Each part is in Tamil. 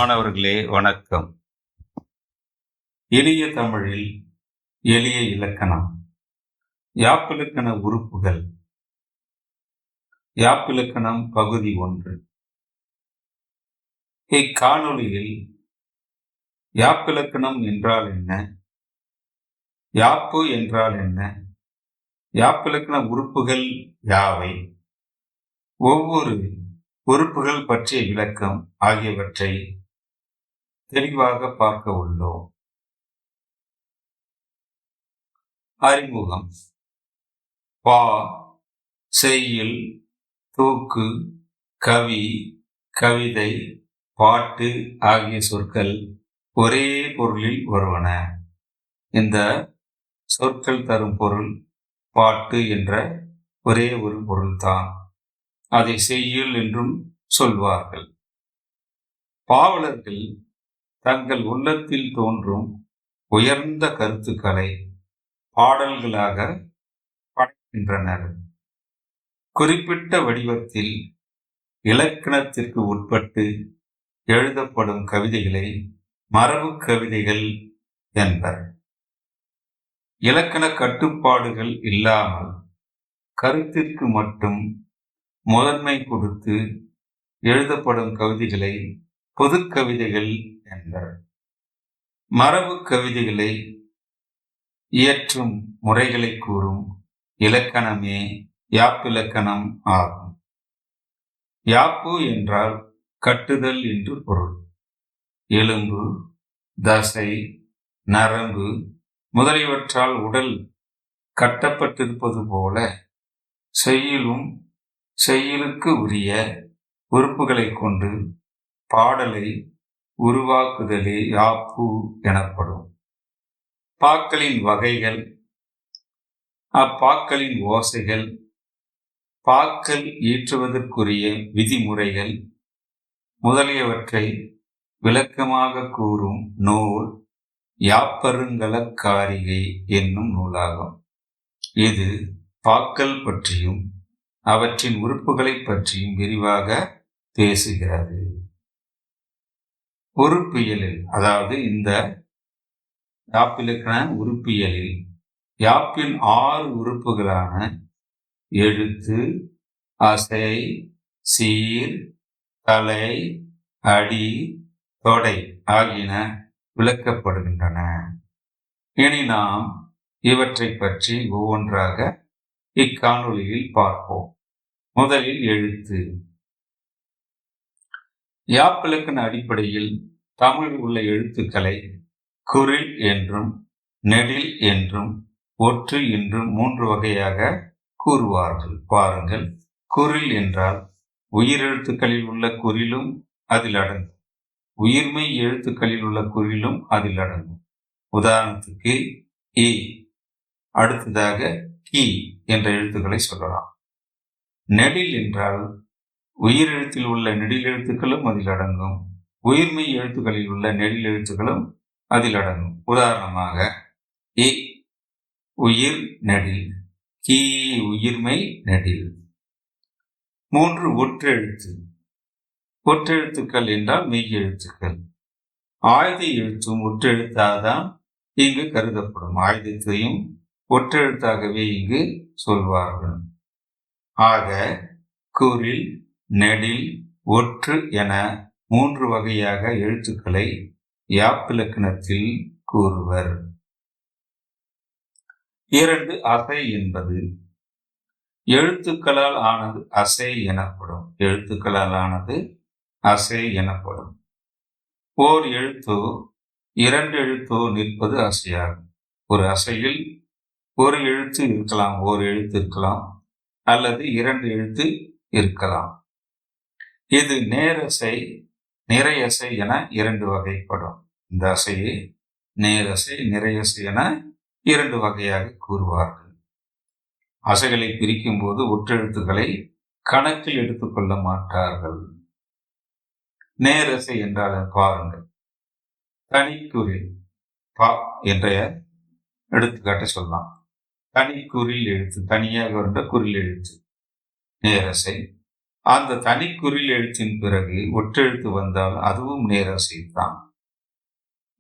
மாணவர்களே வணக்கம். எளிய தமிழில் எளிய இலக்கணம். யாப்பிலக்கண உறுப்புகள். யாப்பிலக்கணம் பகுதி 1. இக்காணொளியில் யாப்பிலக்கணம் என்றால் என்ன, யாப்பு என்றால் என்ன, யாப்பிலக்கண உறுப்புகள் யாவை, ஒவ்வொரு உறுப்புகள் பற்றிய விளக்கம் ஆகியவற்றை தெளிவாக பார்க்க உள்ளோம். அறிமுகம். பா, செய்யுள், தூக்கு, கவி, கவிதை, பாட்டு ஆகிய சொற்கள் ஒரே பொருளில் வருவன. இந்த சொற்கள் தரும் பொருள் பாட்டு என்ற ஒரே ஒரு பொருள்தான். அதை செய்யுள் என்றும் சொல்வார்கள். பாவலர்கள் தங்கள் உள்ளத்தில் தோன்றும் உயர்ந்த கருத்துக்களை பாடல்களாக படைக்கின்றனர். குறிப்பிட்ட வடிவத்தில் இலக்கணத்திற்கு உட்பட்டு எழுதப்படும் கவிதைகளை மரபு கவிதைகள் என்பர். இலக்கண கட்டுப்பாடுகள் இல்லாமல் கருத்திற்கு மட்டும் முதன்மை கொடுத்து எழுதப்படும் கவிதைகளை பொது கவிதைகள் என்பர். மரபு கவிதைகளை இயற்றும் முறைகளை கூறும் இலக்கணமே யாப்பிலக்கணம் ஆகும். யாப்பு என்றால் கட்டுதல் என்று பொருள். எலும்பு, தசை, நரம்பு முதலியவற்றால் உடல் கட்டப்பட்டிருப்பது போல செய்யுளும் செய்யுளுக்கு உரிய உறுப்புகளை கொண்டு பாடலை உருவாக்குதலே யாப்பு எனப்படும். பாக்களின் வகைகள், அப்பாக்களின் ஓசைகள், பாக்கள் ஈற்றுவதற்குரிய விதிமுறைகள் முதலியவற்றை விளக்கமாக கூறும் நூல் யாப்பருங்கலக்காரிகை என்னும் நூலாகும். இது பாக்கள் பற்றியும் அவற்றின் உறுப்புகளை பற்றியும் விரிவாக பேசுகிறது. உறுப்பியலில், அதாவது இந்த யாப்பிலக்கண உறுப்பியலில் யாப்பின் 6 உறுப்புகளான எழுத்து, அசை, சீர், தலை, அடி, தொடை ஆகியன விளக்கப்படுகின்றன. இனி நாம் இவற்றை பற்றி ஒவ்வொன்றாக இக்காணொளியில் பார்ப்போம். முதலில் எழுத்து. யாப்பிலக்கண அடிப்படையில் தமிழில் உள்ள எழுத்துக்களை குறில் என்றும் நெடில் என்றும் ஒற்று என்றும் 3 வகையாக கூறுவார்கள். பாருங்கள். குறில் என்றால் உயிரெழுத்துக்களில் உள்ள குறிலும் அதில் அடங்கும். உயிர்மெய் எழுத்துக்களில் உள்ள குறிலும் அதில் அடங்கும். உதாரணத்துக்கு இ, அடுத்ததாக கி என்ற எழுத்துக்களை சொல்லலாம். நெடில் என்றால் உயிரெழுத்தில் உள்ள நெடில் எழுத்துக்களும் அதில் அடங்கும். உயிர்மெய் எழுத்துக்களில் உள்ள நெடில் எழுத்துக்களும் அதில் அடங்கும். உதாரணமாக இ உயிர் நெடில், கி உயிர்மெய் நெடில். 3 ஒற்றெழுத்து. ஒற்றெழுத்துக்கள் என்றால் மெய் எழுத்துக்கள். ஆயுத எழுத்தும் ஒற்றெழுத்தாதான் இங்கு கருதப்படும். ஆயுதத்தையும் ஒற்றெழுத்தாகவே இங்கு சொல்வார்கள். ஆக குறில், நெடில், ஒற்று என 3 வகையாக எழுத்துக்களை யாப்பிலக்கணத்தில் கூறுவர். 2 அசை என்பது எழுத்துக்களால் ஆனது அசை எனப்படும். எழுத்துக்களால் ஆனது அசை எனப்படும். ஓர் எழுத்தோ 2 எழுத்தோ நிற்பது அசையாகும். ஒரு அசையில் ஒரு எழுத்து இருக்கலாம், ஓர் எழுத்து இருக்கலாம், அல்லது 2 எழுத்து இருக்கலாம். இது நேரசை, நிறையசை என 2 வகைப்படும். இந்த அசையை நேரசை, நிறையசை என 2 வகையாக கூறுவார்கள். அசைகளை பிரிக்கும் போது ஒற்றெழுத்துக்களை கணக்கில் எடுத்துக்கொள்ள மாட்டார்கள். நேரசை என்றால் பாருங்கள். தனிக்குறில் பா என்ற எடுத்துக்காட்டை சொல்லலாம். தனிக்குறில் எழுத்து, தனியாக வந்த குறில் எழுத்து நேரசை. அந்த தனி குறில் எழுத்தின் பிறகு ஒற்றெழுத்து வந்தால் அதுவும் நேரசைதான்.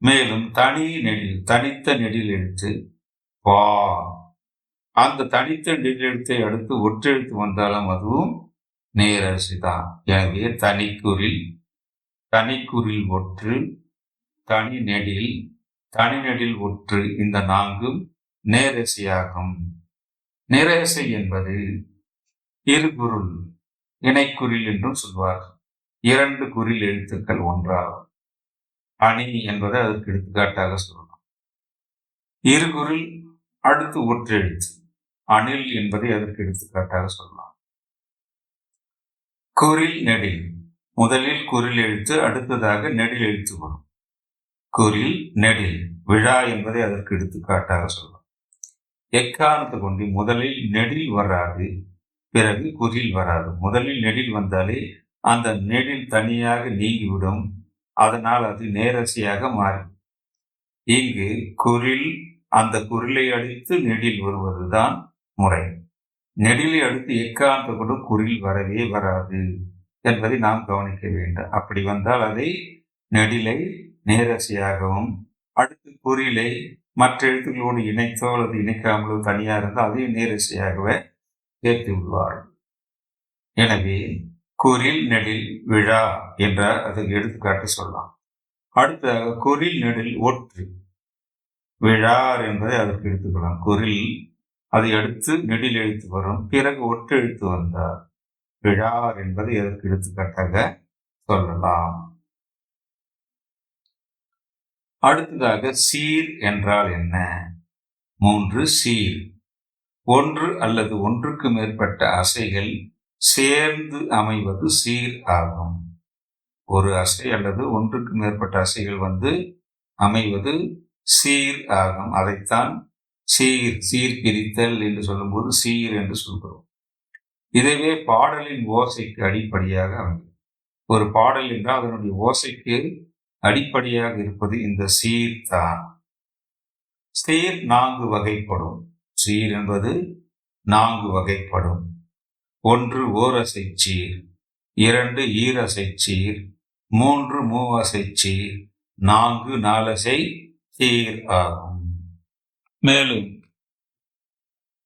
மேலும் தனித்த நெடில் எழுத்து பா, அந்த தனித்த நெடில் எழுத்தை அடுத்து ஒற்றெழுத்து வந்தாலும் அதுவும் நேரசைதான். எனவே தனிக்குறில் ஒற்று, தனி நெடில் ஒற்று இந்த நான்கும் நேரசையாகும். நேரசை என்பது இருகுறில் இணைக்குறில் என்றும் சொல்வார். இரண்டு குறில் எழுத்துக்கள் ஒன்றாகும். அணி என்பதை அதற்கு எடுத்துக்காட்டாக சொல்லலாம். இருகுறில் அடுத்து ஒற்று எழுத்து அணில் என்பதை அதற்கு எடுத்துக்காட்டாக சொல்லலாம். குறில் நெடில், முதலில் குறில் எழுத்து அடுத்ததாக நெடில் எழுத்து வரும். குறில் நெடில் விழா என்பதை அதற்கு எடுத்துக்காட்டாக சொல்லலாம். எக்காரணத்தை கொண்டு முதலில் நெடில் வராது, பிறகு குறில் வராது. முதலில் நெடில் வந்தாலே அந்த நெடில் தனியாக நீங்கிவிடும். அதனால் அது நேரசையாக மாறும். இங்கு குறில் அந்த குறிலை அடித்து நெடில் வருவதுதான் முறை. நெடிலை அடுத்து எக்காரணத்தை கொண்டு குறில் வரவே வராது என்பதை நாம் கவனிக்க வேண்டும். அப்படி வந்தால் அதை நெடிலை நேரசையாகவும், அடுத்து குறிலை மற்ற எழுத்துக்களோடு இணைத்தோ அல்லது இணைக்காமலோ தனியாக இருந்தால் அதையும் நேரசையாகவே சேர்த்து விடுவார்கள். எனவே குறில் நெடில் விழா என்ற அதற்கு எடுத்துக்காட்டு சொல்லலாம். அடுத்ததாக குறில் நெடில் ஒற்று விழார் என்பதை அதற்கு எடுத்துக்கலாம். குறில் அதை அடுத்து நெடில் எழுத்து வரும், பிறகு ஒற்று எழுத்து வந்தார் விழார் என்பதை அதற்கு எடுத்துக்காட்டாக சொல்லலாம். அடுத்ததாக சீர் என்றால் என்ன? 3 சீர். ஒன்று அல்லது ஒன்றுக்கு மேற்பட்ட அசைகள் சேர்ந்து அமைவது சீர் ஆகும். ஒரு அசை அல்லது ஒன்றுக்கு மேற்பட்ட அசைகள் அமைவது சீர் ஆகும். அதைத்தான் சீர் பிரித்தல் என்று சொல்லும்போது சீர் என்று சொல்கிறோம். இதுவே பாடலின் ஓசைக்கு அடிப்படையாக அமையும். ஒரு பாடல் என்றால் அதனுடைய ஓசைக்கு அடிப்படையாக இருப்பது இந்த சீர் தான். சீர் 4 வகைப்படும். சீர் என்பது 4 வகைப்படும். 1 ஓரசை சீர், 2 ஈரசை சீர், 3 மூவசை சீர், 4 நாலசை சீர் ஆகும். மேலும்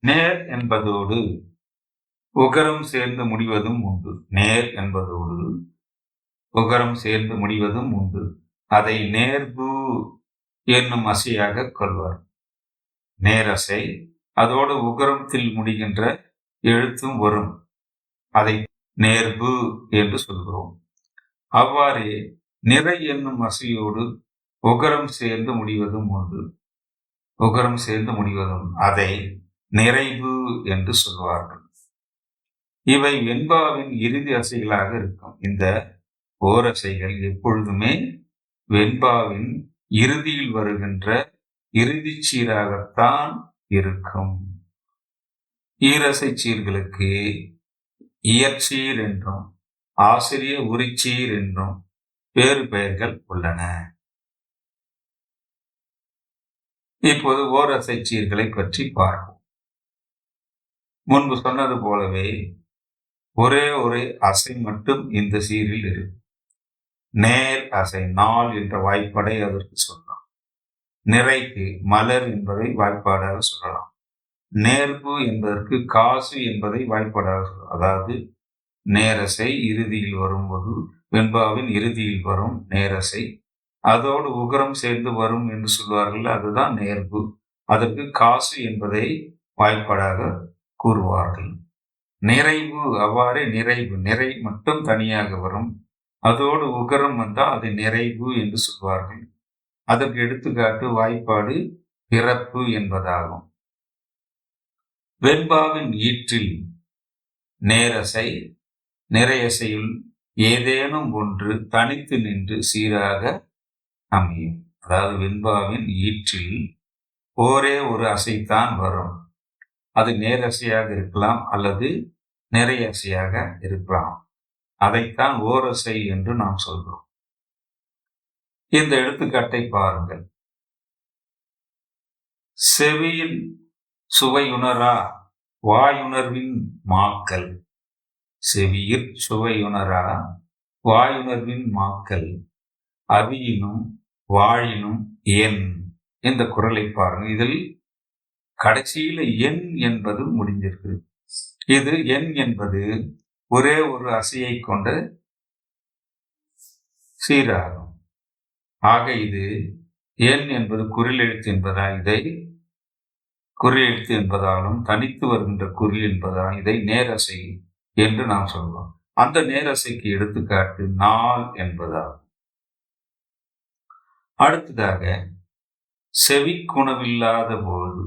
நேர் என்பதோடு உகரம் சேர்ந்து முடிவதும் உண்டு. நேர் என்பதோடு உகரம் சேர்ந்து முடிவதும் உண்டு. அதை நேர்பு என்னும் அசையாக கொள்வார். நேரசை, அதோடு உகரத்தில் முடிகின்ற எழுத்தும் வரும். அதை நேர்பு என்று சொல்கிறோம். அவ்வாறே நிறை என்னும் அசையோடு உகரம் சேர்ந்து முடிவதும் உண்டு. உகரம் சேர்ந்து முடிவதும் அதை நிறைவு என்று சொல்வார்கள். இவை வெண்பாவின் இறுதி அசைகளாக இருக்கும். இந்த ஓரசைகள் எப்பொழுதுமே வெண்பாவின் இறுதியில் வருகின்ற இறுதி சீராகத்தான் இருக்கும். ஈரசை சீர்களுக்கு இயற்சீர் என்றும் ஆசிரிய உரிச்சீர் என்றும் வேறு பெயர்கள் உள்ளன. இப்போது ஓரசை சீர்களை பற்றி பார்ப்போம். முன்பு சொன்னது போலவே ஒரே ஒரு அசை மட்டும் இந்த சீரில் இருக்கும். நேர் அசை, நாள் என்ற வாய்ப்பாடை அதற்கு சொல்லலாம். நிறைக்கு மலர் என்பதை வாய்ப்பாடாக சொல்லலாம். நேர்பு என்பதற்கு காசு என்பதை வாய்ப்பாடாக சொல்லலாம். அதாவது நேரசை இறுதியில் வரும்போது வெண்பாவின் இறுதியில் வரும் நேரசை, அதோடு உகரம் சேர்ந்து வரும் என்று சொல்வார்கள். அதுதான் நேர்பு. அதற்கு காசு என்பதை வாய்ப்பாடாக கூறுவார்கள். நிறைவு அவ்வாறே நிறை மட்டும் தனியாக வரும். அதோடு உகரம் வந்தால் அது நிறைவு என்று சொல்வார்கள். அதற்கு எடுத்துக்காட்டு வாய்ப்பாடு பிறப்பு என்பதாகும். வெண்பாவின் ஈற்றில் நேரசை நிறையசையுள் ஏதேனும் ஒன்று தனித்து நின்று சீராக அமையும். அதாவது வெண்பாவின் ஈற்றில் ஒரே ஒரு அசைத்தான் வரும். அது நேரசையாக இருக்கலாம் அல்லது நிறையசையாக இருக்கலாம். அதைத்தான் ஓரசை என்று நாம் சொல்கிறோம். இந்த எடுத்துக்காட்டை பாருங்கள். செவியில் சுவையுணரா வாயுணர்வின் மாக்கள் செவியிற் சுவையுணரா வாயுணர்வின் மாக்கள் அவியினும் வாழினும் என். இந்த குறளை பாருங்க. இதில் கடைசியில எண் என்பது முடிஞ்சிருக்கு. இது எண் என்பது ஒரே ஒரு அசையை கொண்ட சீராகும். ஆக இது எண் என்பது குறில் எழுத்து என்பதால் இதை குறில் எழுத்து என்பதாலும் தனித்து வருகின்ற குறில் என்பதால் இதை நேரசை என்று நாம் சொல்வோம். அந்த நேரசைக்கு எடுத்துக்காட்டு நாள் என்பதாகும். அடுத்ததாக செவிக்குணவில்லாத போது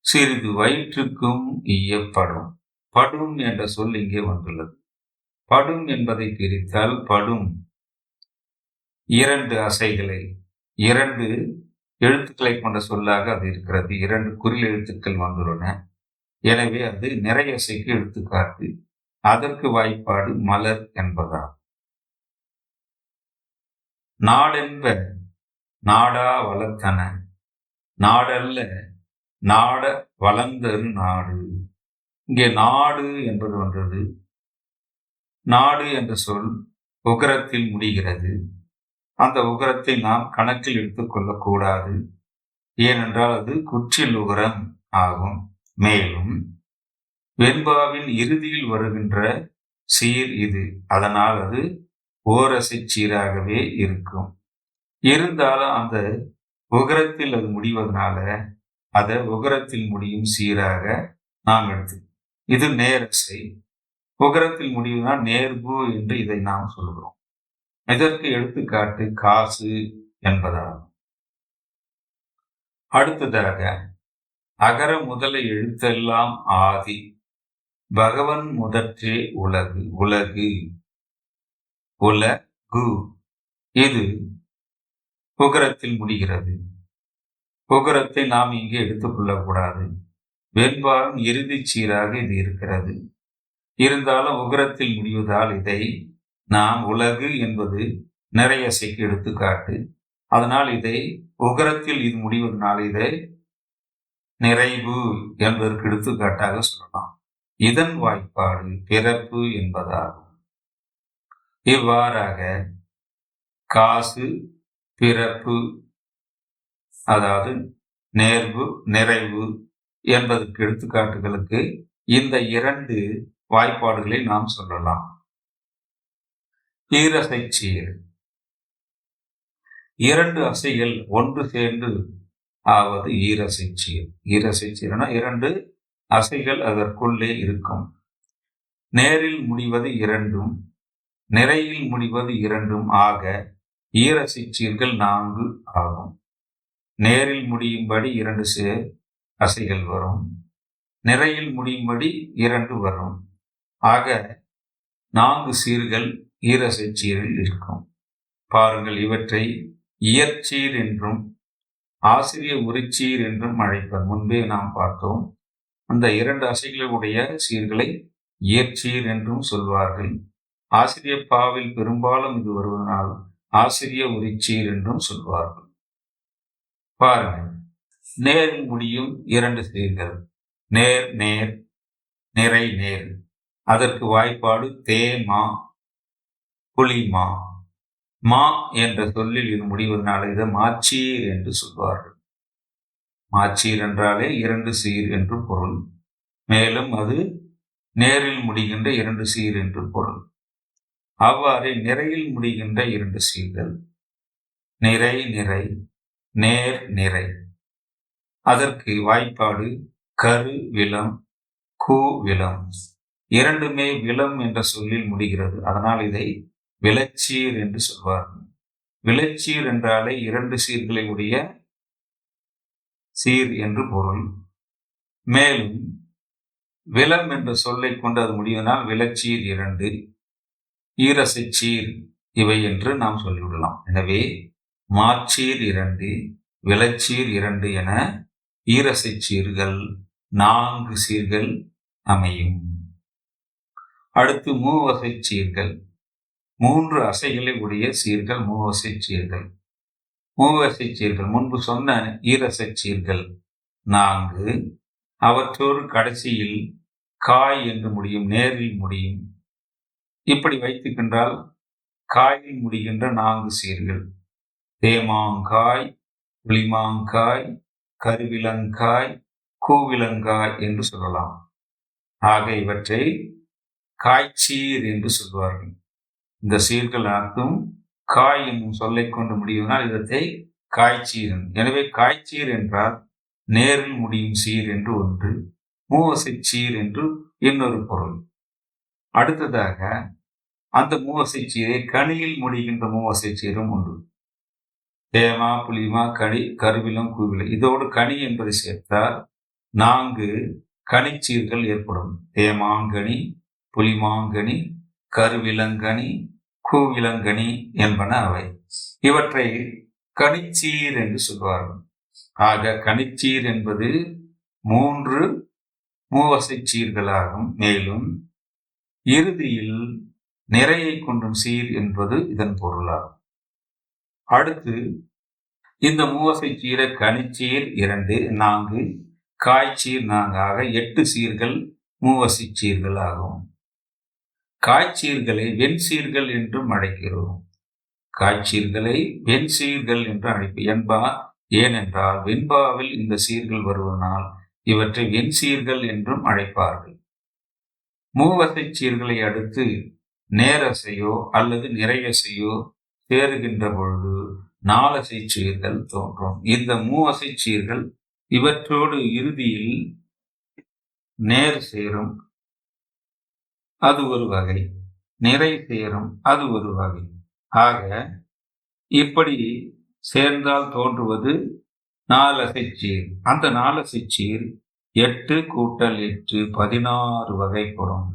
சிறிது வயிற்றுக்கும் ஈயப்படும். படும் என்ற சொல் இங்கே வந்துள்ளது. படும் என்பதை பிரித்தால் படும் இரண்டு அசைகளை, இரண்டு எழுத்துக்களை கொண்ட சொல்லாக அது இருக்கிறது. இரண்டு குறில் எழுத்துக்கள் வந்துள்ளன. எனவே அது நிறையசைக்கு எடுத்துக்காட்டு. அதற்கு வாய்ப்பாடு மலர் என்பதாகும். நாடென்ப நாடா வளர்த்தன, நாடல்ல நாட வளர்ந்தரு நாடு. இங்கே நாடு என்பது வந்தது. நாடு என்ற சொல் உகரத்தில் முடிகிறது. அந்த உகரத்தை நாம் கணக்கில் எடுத்துக் கொள்ளக்கூடாது. ஏனென்றால் அது குற்றில் உகரம் ஆகும். மேலும் வெண்பாவின் இறுதியில் வருகின்ற சீர் இது. அதனால் அது ஓரசை சீராகவே இருக்கும். இருந்தாலும் அந்த உகரத்தில் அது முடிவதனால அதை உகரத்தில் முடியும் சீராக நாம் எடுத்து, இது நேரசை. உகரத்தில் முடிவுதான் நேர்பு என்று இதை நாம் சொல்கிறோம். இதற்கு எடுத்துக்காட்டு காசு என்பதாகும். அடுத்ததாக அகர முதல எழுத்தெல்லாம் ஆதி பகவன் முதற்றே உலகு. உலகு உலகு இது உகரத்தில் முடிகிறது. உகரத்தை நாம் இங்கே எடுத்துக்கொள்ளக்கூடாது. வெண்பாவின் இறுதி சீராக இது இருக்கிறது. இருந்தாலும் உகரத்தில் முடிவதால் இதை நாம் உலகு என்பது நிறையசைக்கு எடுத்துக்காட்டு. அதனால் இதை உகரத்தில் இது முடிவதனால் இதை நிறைவு என்பதற்கு எடுத்துக்காட்டாக சொல்லலாம். இதன் வாய்ப்பாடு பிறப்பு என்பதாகும். இவ்வாறாக காசு பிறப்பு, அதாவது நேர்வு நிறைவு என்பதற்கு எடுத்துக்காட்டுகளுக்கு இந்த இரண்டு வாய்ப்பாடுகளை நாம் சொல்லலாம். ஈரசை சீர். இரண்டு அசைகள் ஒன்று சேர்ந்து ஆவது ஈரசை சீர். ஈரசை சீர்னா இரண்டு அசைகள் அதற்குள்ளே இருக்கும். நேரில் முடிவது இரண்டும் நிறையில் முடிவது இரண்டும் ஆக ஈரசை சீர்கள் 4 ஆகும். நேரில் முடியும்படி 2 அசைகள் வரும். நிறையில் முடியும்படி 2 வரும். ஆக 4 சீர்கள் ஈரசை சீரில் இருக்கும். பாருங்கள், இவற்றை இயற்சீர் என்றும் ஆசிரிய உரிச்சீர் என்றும் அழைப்பர். முன்பே நாம் பார்த்தோம். அந்த 2 அசைகளுடைய சீர்களை இயற்சீர் என்றும் சொல்வார்கள். ஆசிரிய பாவில் பெரும்பாலும் இது வருவதனால் ஆசிரிய உரிச்சீர் என்றும் சொல்வார்கள். பாருங்கள், நேரில் முடியும் 2 சீர்கள் நேர் நேர், நிறை நேர். அதற்கு வாய்ப்பாடு தே மா புலிமா. மா என்ற சொல்லில் இது முடிவதனால இதை மாச்சீர் என்று சொல்வார்கள். மாச்சீர் என்றாலே 2 சீர் என்று பொருள். மேலும் அது நேரில் முடிகின்ற 2 சீர் என்று பொருள். அவ்வாறே நிறையில் முடிகின்ற 2 சீர்கள் நிறை நிறை, நேர் நிறை. அதற்கு வாய்ப்பாடு கரு விலம் கூ விலம். இரண்டுமே விலம் என்ற சொல்லில் முடிகிறது. அதனால் இதை விளச்சீர் என்று சொல்வார்கள். விளச்சீர் என்றாலே 2 சீர்களை உடைய சீர் என்று பொருள். மேலும் விலம் என்ற சொல்லை கொண்டு அது முடிவதனால் விளச்சீர் 2, ஈரசை சீர் இவை என்று நாம் சொல்லிவிடலாம். எனவே மாச்சீர் 2, விளச்சீர் 2 என ஈரசை சீர்கள் 4 சீர்கள் அமையும். அடுத்து மூவசை சீர்கள். 3 அசைகளை உடைய சீர்கள் மூவசை சீர்கள். மூவசை சீர்கள் முன்பு சொன்ன ஈரசை சீர்கள் 4. அவற்றோடு கடைசியில் காய் என்று முடியும், நேரில் முடியும் இப்படி வைத்துக்கொண்டால் காயில் முடிகின்ற 4 சீர்கள் தேமாங்காய், புளிமாங்காய், கருவிலங்காய், கூவிலங்காய் என்று சொல்லலாம். ஆக இவற்றை காய்ச்சீர் என்று சொல்வார்கள். இந்த சீர்கள் அனைத்தும் காய் என்னும் சொல்லை கொண்டு முடியும்னால் இதத்தை காய்ச்சீர். எனவே காய்ச்சீர் என்றால் நேரில் முடியும் சீர் என்று ஒன்று, மூவசை சீர் என்று இன்னொரு பொருள். அடுத்ததாக அந்த மூவசை சீரை கனியில் முடிகின்ற மூவசை சீரும் உண்டு. தேமா, புளிமா, கனி, கருவிலம், கூவிலம். இதோடு கனி என்பதை சேர்த்தால் 4 கனிச்சீர்கள் ஏற்படும். தேமாங்கனி, புளிமாங்கனி, கருவிலங்கனி, கூவிலங்கனி என்பன அவை. இவற்றை கனிச்சீர் என்று சொல்வார்கள். ஆக கனிச்சீர் என்பது 3 மூவசை சீர்களாகும். மேலும் இறுதியில் நிறையை கொண்டும் சீர் என்பது இதன் பொருளாகும். அடுத்து இந்த மூவசை சீரை கனிச்சீர் 2, 4, காய்ச்சீர் 4 ஆக 8 சீர்கள் மூவசை சீர்கள் ஆகும். காய்ச்சீர்களை வெண்சீர்கள் என்றும் அழைக்கிறோம். காய்ச்சீர்களை வெண்சீர்கள் என்று அழைப்போம். ஏனென்றால் வெண்பாவில் இந்த சீர்கள் வருவதனால் இவற்றை வெண்சீர்கள் என்றும் அழைப்பார்கள். மூவசை சீர்களை அடுத்து நேரசையோ அல்லது நிறையசையோ சேருகின்ற பொழுது 4 சீர்கள் தோன்றும். இந்த மூவசை சீர்கள் இவற்றோடு இறுதியில் நேர் சேரும், அது ஒரு வகை. நிறை சேரும், அது ஒரு வகை. ஆக இப்படி சேர்ந்தால் தோன்றுவது 4 சீர். அந்த 4 சீர் 8 கூட்டல் 8 16 வகைப்படும்.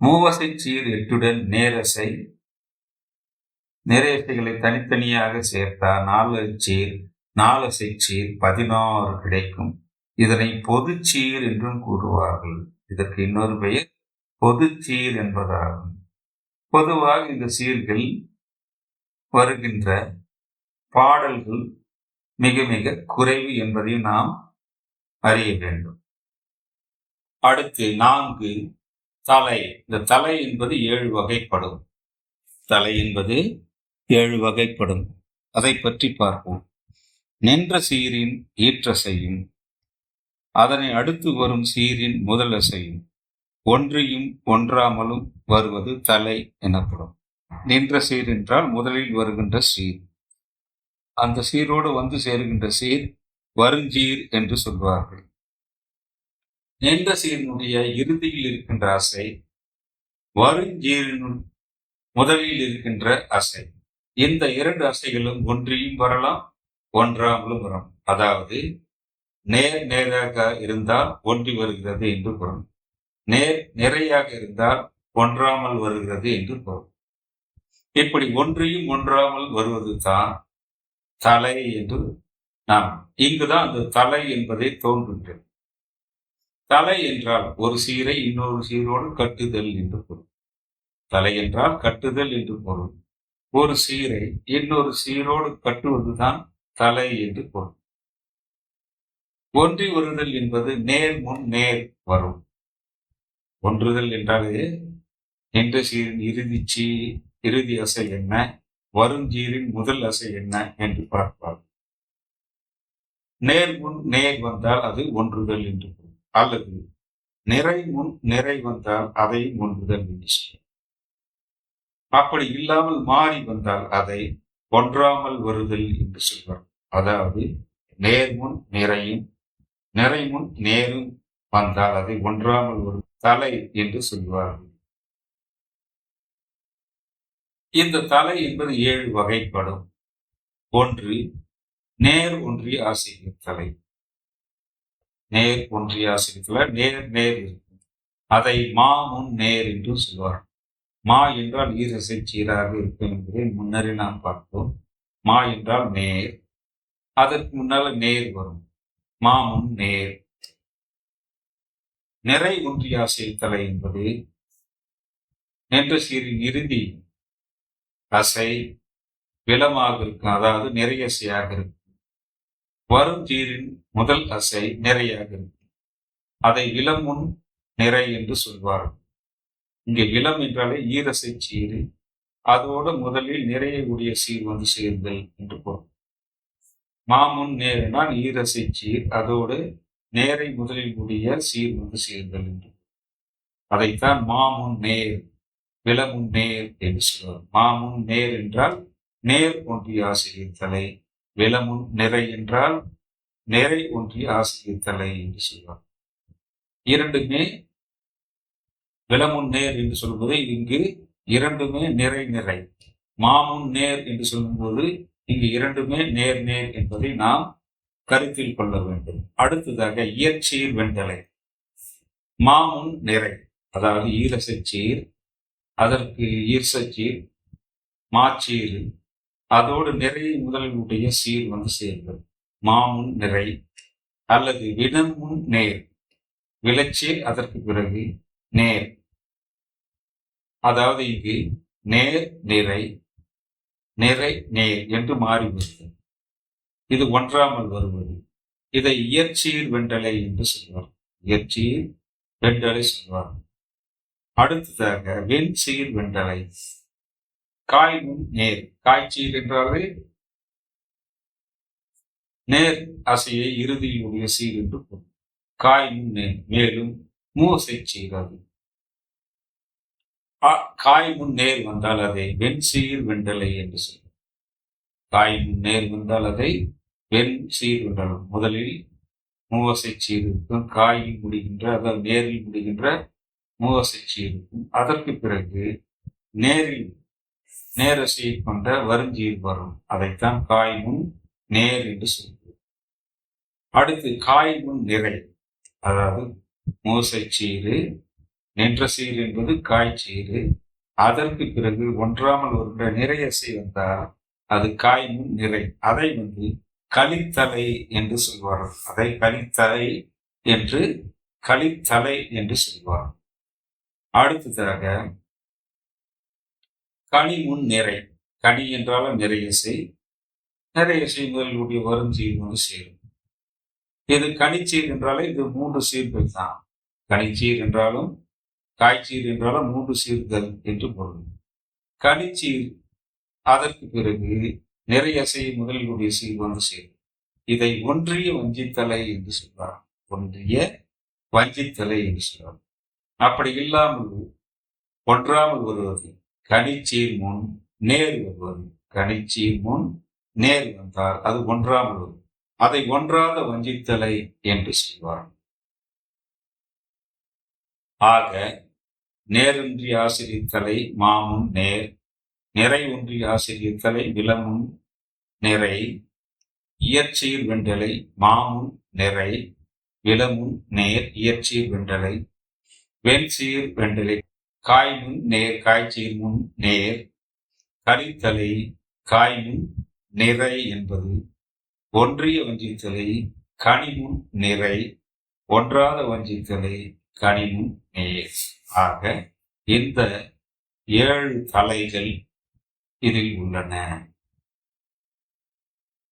மூவசை சீர் 8உடன் நேரசை, நிறையசைகளை தனித்தனியாக சேர்த்தால் 4 சீர் 16 கிடைக்கும். இதனை பொதுச்சீர் என்றும் கூறுவார்கள். இதற்கு இன்னொரு பெயர் பொதுச்சீர் என்பதாகும். பொதுவாக இந்த சீர்கள் வருகின்ற பாடல்கள் மிக மிக குறைவு என்பதையும் நாம் அறிய வேண்டும். அடுத்து 4 தலை. இந்த தலை என்பது 7 வகைப்படும். தலை என்பது 7 வகைப்படும். அதை பற்றி பார்ப்போம். நின்ற சீரின் ஈற்றசையும் அதனை அடுத்து வரும் சீரின் முதல் அசையும் ஒன்றியும் ஒன்றாமலும் வருவது தலை எனப்படும். நின்ற சீர் என்றால் முதலில் வருகின்ற சீர். அந்த சீரோடு வந்து சேருகின்ற சீர் வருஞ்சீர் என்று சொல்வார்கள். நின்ற சீரினுடைய இறுதியில் இருக்கின்ற அசை வருஞ்சீரின் முதலில் இருக்கின்ற அசை. இந்த 2 அசைகளும் ஒன்றியும் வரலாம், ஒன்றாமலும் வரும். அதாவது நேராக இருந்தால் ஒன்றி வருகிறது என்று பொருள், நிறையாக இருந்தால் ஒன்றாமல் வருகிறது என்று பொருள். இப்படி ஒன்றியும் ஒன்றாமல் வருவது தான் தலை என்று நாம் இங்குதான் அந்த தலை என்பதை தோன்றுகின்றது. தலை என்றால் ஒரு சீரை இன்னொரு சீரோடு கட்டுதல் என்று பொருள். தலை என்றால் கட்டுதல் என்று பொருள். ஒரு சீரை இன்னொரு சீரோடு கட்டுவதுதான் தலை என்று பொருள். ஒன்றி வருதல் என்பது நேர் முன் நேர் வரும். ஒன்றுதல் என்றாலே நின்ற சீரின் இறுதி அசை என்ன, வருஞ்சீரின் முதல் அசை என்ன என்று பார்ப்பார். நேர் முன் நேர் வந்தால் அது ஒன்றுதல் என்று பொருள். அல்லது நிறை முன் நிறை வந்தால் அதை ஒன்றுதல் என்று சொல்லும். அப்படி இல்லாமல் மாறி வந்தால் அதை ஒன்றாமல் வருதல் என்று சொல்வார். அதாவது நேர்முன் நிறையும் நிறைமுன் நேரும் வந்தால் அதை ஒன்றாமல் வரும் தலை என்று சொல்வார்கள். இந்த தலை என்பது 7 வகைப்படும். 1 நேர் ஒன்றிய ஆசிரியர் தலை. நேர் ஒன்றிய ஆசிரியர் நேர் இருக்கும். அதை மா முன் நேர் என்று சொல்வார். மா என்றால் ஈரசை சீராக இருக்கும் என்பதை முன்னரே நாம் பார்த்தோம். மா என்றால் நேர், அதற்கு முன்னால நேர் வரும். மா முன் நேர். நிறை ஒன்றிய தலை என்பது நின்ற சீரின் இறுதி அசை விலமாக இருக்கும், அதாவது நிறையசையாக இருக்கும். வரும் சீரின் முதல் அசை நிறையாக இருக்கும். அதை விலமுன் நிறை என்று சொல்வார்கள். இங்கே விலம் என்றாலே ஈரசை சீர், அதோடு முதலில் நிறைய உடைய சீர் வந்து சேர்ந்தல் என்று பொருள். மாமுன் நேரினால் ஈரசை சீர், அதோடு நேரை முதலில் உடைய சீர் வந்து சேர்ந்தல் என்று. அதைத்தான் மாமுன் நேர், விலமுன் நேர் என்று சொல்வார். மாமுன் நேர் என்றால் நேர் ஒன்றிய ஆசிரியர் தலை, விலமுன் நிறை என்றால் நிறை ஒன்றிய ஆசிரியர் தலை என்று சொல்வார். இரண்டுமே விலமுன் நேர் என்று சொல்வது இங்கு இரண்டுமே நிறை நிறை. மாமுன் நேர் என்று சொல்லும்போது இங்கு இரண்டுமே நேர் நேர் என்பதை நாம் கருத்தில் கொள்ள வேண்டும். அடுத்ததாக இயற்சீர் வெண்டலை. மாமுன் நிறை, அதாவது ஈரசச்சீர், அதற்கு ஈர்சச்சீர், மாச்சீர், அதோடு நிறைய முதலுடைய சீர் வந்து சேர்ந்தது. மாமுன் நிறை அல்லது வினமுன் நேர், விளைச்சீர் அதற்கு பிறகு நேர், அதாவது இங்கு நேர் நிறை, நிறை நேர் என்று மாறி வருகிறது. இது ஒன்றாமல் வருவது. இதை இயற்சீர் வெண்டலை என்று சொல்வார். இயற்சீர் வெண்டலை சொல்வார். அடுத்ததாக வெண் சீர் வெண்டலை. காய் முன் நேர், காய்ச்சீர் என்றாலே நேர் அசையை இறுதியில் உடைய சீர் என்று பொருள். காய் முன் நேர், மேலும் மூசை சீர். அது காய் முன் நேர் வந்தால் அதை வெண் சீர் வெண்டலை என்று சொல்லும். காய் முன் நேர் வந்தால் அதை வெண் சீர் வெண்டலை. முதலில் மூவசை சீர் இருக்கும், காயில் முடிகின்ற, அதாவது நேரில் முடிகின்ற மூவசை சீர் இருக்கும். அதற்கு பிறகு நேரில் நேரசையை கொண்ட வருஞ்சீர் வரும். அதைத்தான் காய் முன் நேர் என்று சொல்வது. அடுத்து காய் முன் நிறை, அதாவது மூசை சீரு, நின்ற சீர் என்பது காய்ச்சீரு. அதற்கு பிறகு ஒன்றாமல் வருகின்ற நிறையசை வந்தால் அது காய் முன் நிறை. அதை வந்து கலித்தலை என்று சொல்வார்கள். அதை கலித்தலை என்று சொல்வார். அடுத்ததாக கனி முன் நிறை. கனி என்றாலும் நிறையசை, நிறையசை முதலுடைய வருஞ்சீர் வந்து சேரும். இது கனிச்சீர் என்றாலே இது 3 சீர்கள் தான். கனிச்சீர் என்றாலும் காய்ச்சீர் என்றாலும் 3 சீர்கள் என்று பொருள். கனிச்சீர் அதற்கு பிறகு நிறையசை முதலுடைய சீர் வந்து சேரும். இதை ஒன்றிய வஞ்சித்தலை என்று சொல்வார். ஒன்றிய வஞ்சித்தலை என்று சொல்வார். அப்படி இல்லாமல் ஒன்றாமல் வருவது கனிச்சீர் முன் நேர் வருவது. கனிச்சீர் முன் நேர் வந்தால் அது ஒன்றாமல் வருவது. அதை ஒன்றாத வஞ்சித்தலை என்று சொல்வார். ஆக நேரொன்றிய ஆசிரியர் தலை மாமுன் நேர், நிறை ஒன்றிய ஆசிரியர் தலை விலமுன் நிறை, இயற்சீர் வெண்டலை மாமுன் நிறை, விலமுன் நேர், இயற்சீர் வெண்டலை, வெண்சீர் வெண்டலை, காய்முன் நேர், காய்ச்சீர் முன் நேர், கலித்தலை காய்முன் நிறை என்பது ஒன்றிய வஞ்சித்தலை கனிமுன் நிறை, ஒன்றாத வஞ்சித்தலை கனிமுன் நேர். ஆக இந்த 7 தலைகள் இதில் உள்ளன.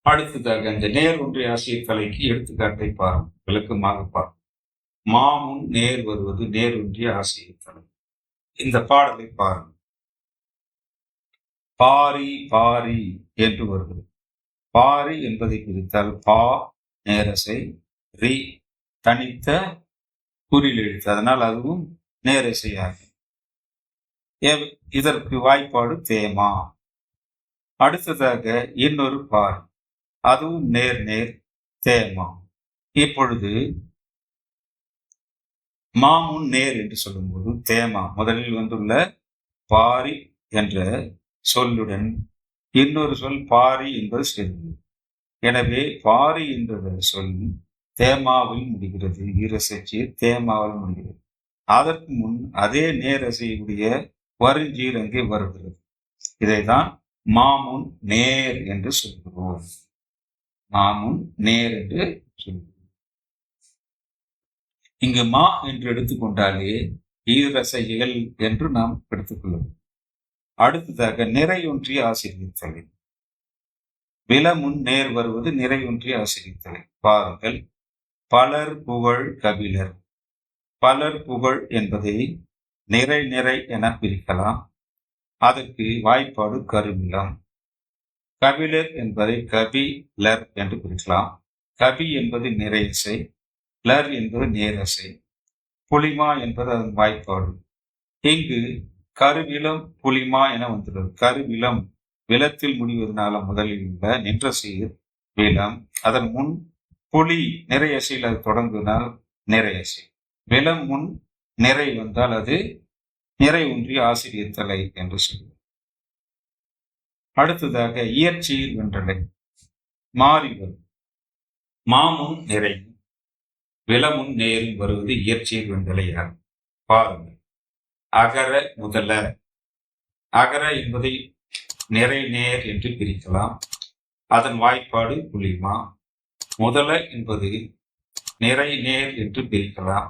அடுத்ததாக இந்த நேர் ஒன்றிய ஆசிரியர் தலைக்கு எடுத்துக்காட்டை பாருங்கள், விளக்கமாக பாருங்கள். மாமுன் நேர் வருவது நேர் ஒன்றிய ஆசிரியர் தலை. இந்த பாடலை பாருங்கள். பாரி பாரி என்று வருகிறது. பாரி என்பதை பிரித்தால் பா நேரசை, ரி தனித்த குறில் எழுத்து, அதனால் அதுவும் நேரசையாகும். இதற்கு வாய்ப்பாடு தேமா. அடுத்ததாக இன்னொரு பாரி, அதுவும் நேர் நேர் தேமா. இப்பொழுது மாமுன் நேர் என்று சொல்லும்போது தேமா முதலில் வந்துள்ள பாரி என்ற சொல்லுடன் இன்னொரு சொல் பாரி என்பது சேர்ந்தது. எனவே பாரி என்ற சொல் தேமாவில் முடிகிறது. ஈரசச்சீர் தேமாவில் முடிகிறது. அதற்கு முன் அதே நேரசையுடைய வருஞ்சீர் அங்கே வருகிறது. இதைதான் மாமுன் நேர் என்று சொல்கிறோம். மாமுன் நேர் என்று சொல்கிறோம். இங்கு மா என்று எடுத்துக்கொண்டாலே ஈரசைகள் என்று நாம் எடுத்துக்கொள்ளும். அடுத்ததாக நிறையொன்றிய ஆசிரியர் தலை. விலமுன் நேர் வருவது நிறையொன்றிய ஆசிரியர் தலை. பாருங்கள், பலர் புகழ் கபிலர். பலர் புகழ் என்பதை நிறை நிறை என பிரிக்கலாம். அதற்கு வாய்ப்பாடு கருவிலம். கபிலர் என்பதை கபிலர் என்று பிரிக்கலாம். கபி என்பது நிறையசை, லர் என்பது நேரசை, புலிமா என்பது அதன் வாய்ப்பாடு. இங்கு கருவிலம் புலிமா என வந்துள்ளது. கருவிலம் விலத்தில் முடிவதனால முதலில் உள்ள நின்ற சீர் விலம். அதன் முன் புலி நிறையசையில் அது தொடங்குவதால் நிறையசை. விலம் முன் நிறை வந்தால் அது நிறை ஒன்றிய ஆசிரியர் தலை என்று சொல்லுவோம். அடுத்ததாக இயற்சீர் வென்றலை மாறி வரும். மாமுன் நிறை விலமுன் நேரும் வருவது இயற்சீர் வென்றலையாகும். பாருங்கள், அகர முதல. அகர என்பதை நிறை நேர் என்று பிரிக்கலாம். அதன் வாய்ப்பாடு புலிமா. முதல என்பது நிறை நேர் என்று பிரிக்கலாம்.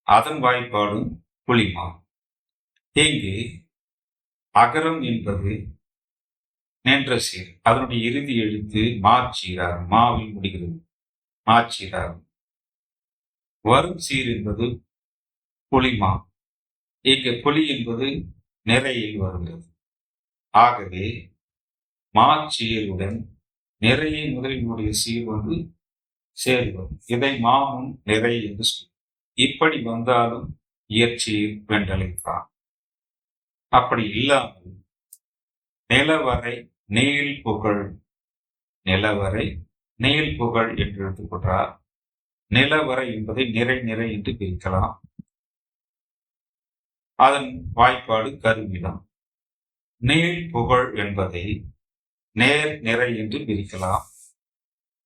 அதன் வாய்ப்பாடும் புலிமா. இங்கு அகரம் என்பது நின்ற சீர். அதனுடைய இறுதி எழுத்து மாச்சீராகும். மாவில் முடிகிறது, மாச்சீராகும். வரும் சீர் என்பது புலிமா. இங்கு புலி என்பது நிறையில் வருகிறது. ஆகவே மாச்சீருடன் நிறையை முதலினுடைய சீர் வந்து சேர்வது. இதை மாமுன் நிறை என்று சொல்லும். இப்படி வந்தாலும் இயற்சீர் வென்றலைத்தான். அப்படி இல்லாமல் நிலவரை நீள் புகழ், நிலவரை நீள் புகழ் என்று எடுத்துக்கொண்டால் நிலவரை என்பதை நிறை நிறை என்று பிரிக்கலாம். அதன் வாய்ப்பாடு கருவிலம். நீள் புகழ் என்பதை நேர் நிறை என்று பிரிக்கலாம்.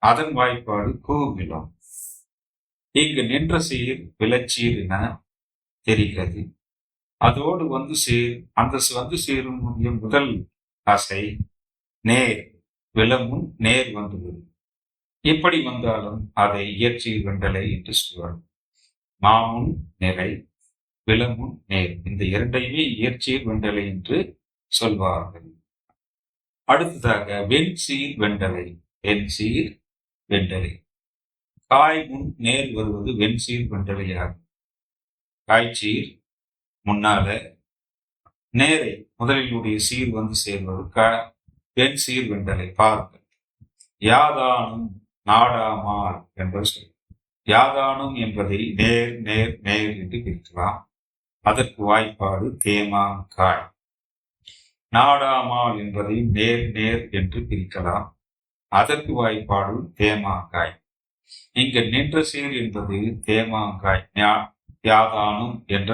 அதன் வாய்ப்பாடு கூவிலம். இங்கு நின்ற சீர் விலச்சீர் என தெரிகிறது. அதோடு வந்து வந்து சேரும் முதல் அசை நேர், விலமுன் நேர் வந்துள்ளது. இப்படி வந்தாலும் அதை இயற்சீர் வென்றலை என்று சொல்வார். மாமுன் நிறை, விலமுன் நேர், இந்த இரண்டையுமே இயற்சீர் வென்றலை என்று சொல்வார்கள். அடுத்ததாக வெண்சீர் வெண்டலை. வெண்சீர் வெண்டலை காய் முன் நேர் வருவது வெண்சீர் வெண்டலையாகும். காய்ச்சீர் முன்னால நேரை முதலிலுடைய சீர் வந்து சேர்வது வெண்சீர் வெண்டலை. பாருங்கள், யாதானும் நாடாமால் என்பது சொல். யாதானும் என்பதை நேர் நேர் நேர் என்று பிரிக்கலாம். அதற்கு வாய்ப்பாடு தேமா காய். நாடாமால் என்பதை நேர் நேர் என்று பிரிக்கலாம். அதற்கு வாய்ப்பாடு தேமாங்காய். இங்கு நின்ற சீர் என்பது தேமாங்காய். யாதானும் என்ற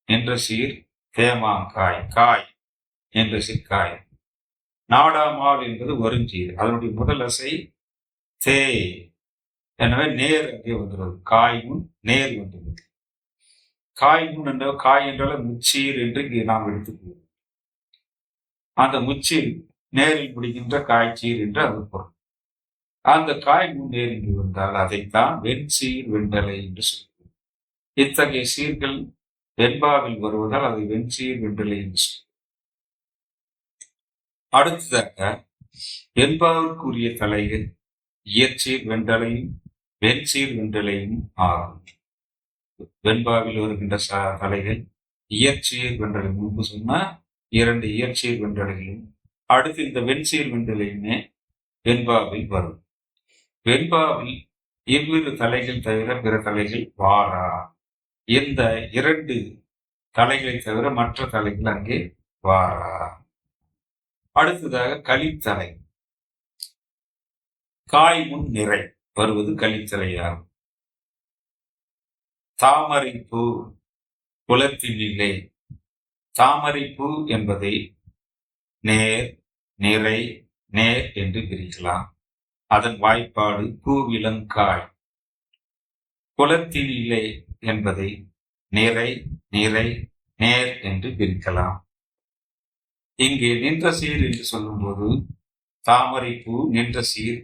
நின்ற சீர் தேமாங்காய். காய் என்ற சீர்காய். நாடாமால் என்பது வருஞ்சீர். அதனுடைய முதல் அசை தே. எனவே நேர் அங்கே வந்துள்ளது. காய் முன் நேர் வந்துள்ளது. காய் முன் என்ற காய் என்றால் முச்சீர் என்று இங்கே நாம் எடுத்துக்கொள்வோம். அந்த முச்சீர் நேரில் முடிகின்ற காய்ச்சீர் என்று அது பொருள். அந்த காய் முன் நேர் என்று வந்தால் அதைத்தான் வெண்சீர் வெண்டலை என்று சொல்லுவோம். இத்தகைய சீர்கள் வெண்பாவில் வருவதால் அதை வெண்சீர் வெண்டலை என்று சொல்லுவோம். அடுத்ததாக வெண்பாவிற்குரிய தலைகள் இயற்சீர் வெண்டலையும் வெண்சீர் வெண்டலையும் ஆகும். வெண்பாவில் வருகின்ற தலைகள் இயற்சீர் வெண்டலை. முன்பு சொன்ன 2 இயற்சீர் வெண்டலைகளும் அடுத்து இந்த வெண்சீர் வெண்டலையுமே வெண்பாவில் வரும். வெண்பாவில் இவ்விரு தலைகள் தவிர பிற தலைகள் வாரா. இந்த 2 தலைகளை தவிர மற்ற தலைகள் அங்கே வாரா. அடுத்ததாக கலித்தலை. காய் முன் நிறை வருவது கலித்தலையாகும். தாமரைப்பூ குலத்தினிலே. தாமரைப்பூ என்பதை நேர் நிறை நேர் என்று பிரிக்கலாம். அதன் வாய்ப்பாடு பூவிலங்காய். குலத்தினிலே என்பதை நிறை நிறை நேர் என்று பிரிக்கலாம். இங்கே நின்ற சீர் என்று சொல்லும்போது தாமரைப்பூ நின்ற சீர்